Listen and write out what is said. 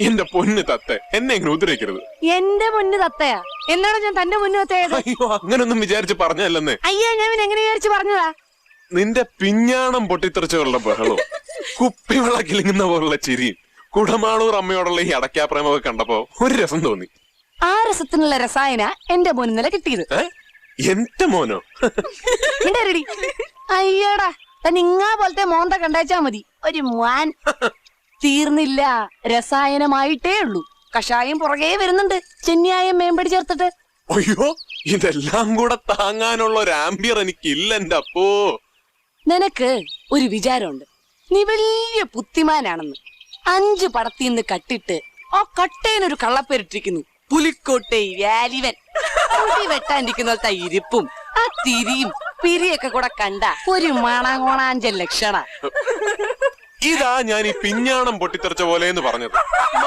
എന്റെ പൊന്ന് തത്ത, എന്നെ ഇങ്ങനെ ഉദ്രവിക്കരുത്. എന്റെ മുന്ന് തത്തയാ? എന്നാണ് ഞാൻ തന്റെ മുന്ന് തത്തയത്? അയ്യോ, അങ്ങനൊന്നും വിചാരിച്ച് പറഞ്ഞല്ലെന്നേ. അയ്യോ, ഞാൻ എങ്ങനെ വിചാരിച്ചു പറഞ്ഞതാ? നിന്റെ പിഞ്ഞാണം പൊട്ടിത്തെറിച്ചുള്ള ബഹളവും കുപ്പിവെള്ള കിളിങ്ങുന്ന പോലുള്ള ചിരിയും കുടമാളൂർ അമ്മയോടുള്ള ഈ അടക്കാപ്രേമൊക്കെ കണ്ടപ്പോ ഒരു രസം തോന്നി. ആ രസത്തിനുള്ള രസായന എന്റെ മോനിന്നലെ കിട്ടിയത്. എന്റെ മോനോ? റെഡി. അയ്യടാ, നിങ്ങാ പോലത്തെ മോന്ത കണ്ടേച്ചാ മതി. ഒരു മാൻ തീർന്നില്ല, രസായനമായിട്ടേ ഉള്ളൂ. കഷായം പുറകെ വരുന്നുണ്ട്, ചെന്നിയായം മേമ്പടി ചേർത്തിട്ട്. അയ്യോ, ഇതെല്ലാം കൂടെ താങ്ങാനുള്ള ഒരു ആംബിയർ എനിക്കില്ല എന്റെ അപ്പോ. നിനക്ക് ഒരു വിചാരമുണ്ട്, നീ വലിയ ബുദ്ധിമാനാണെന്ന്. 5 പടത്തിന്ന് കട്ടിട്ട് ആ കട്ടേനൊരു കള്ളപ്പേരിട്ടിരിക്കുന്നു, പുലിക്കോട്ടെ വാലിവൻ. മുടി വെട്ടാണ്ടിരിക്കുന്ന ഇരിപ്പും ആ തിരിയും പിരിയൊക്കെ കൂടെ കണ്ട ഒരു മണങ്ങോണാഞ്ചൽ ലക്ഷണ. ഇതാ ഞാൻ ഈ പിഞ്ഞാണം പൊട്ടിത്തെറിച്ച പോലെ എന്ന് പറഞ്ഞത്.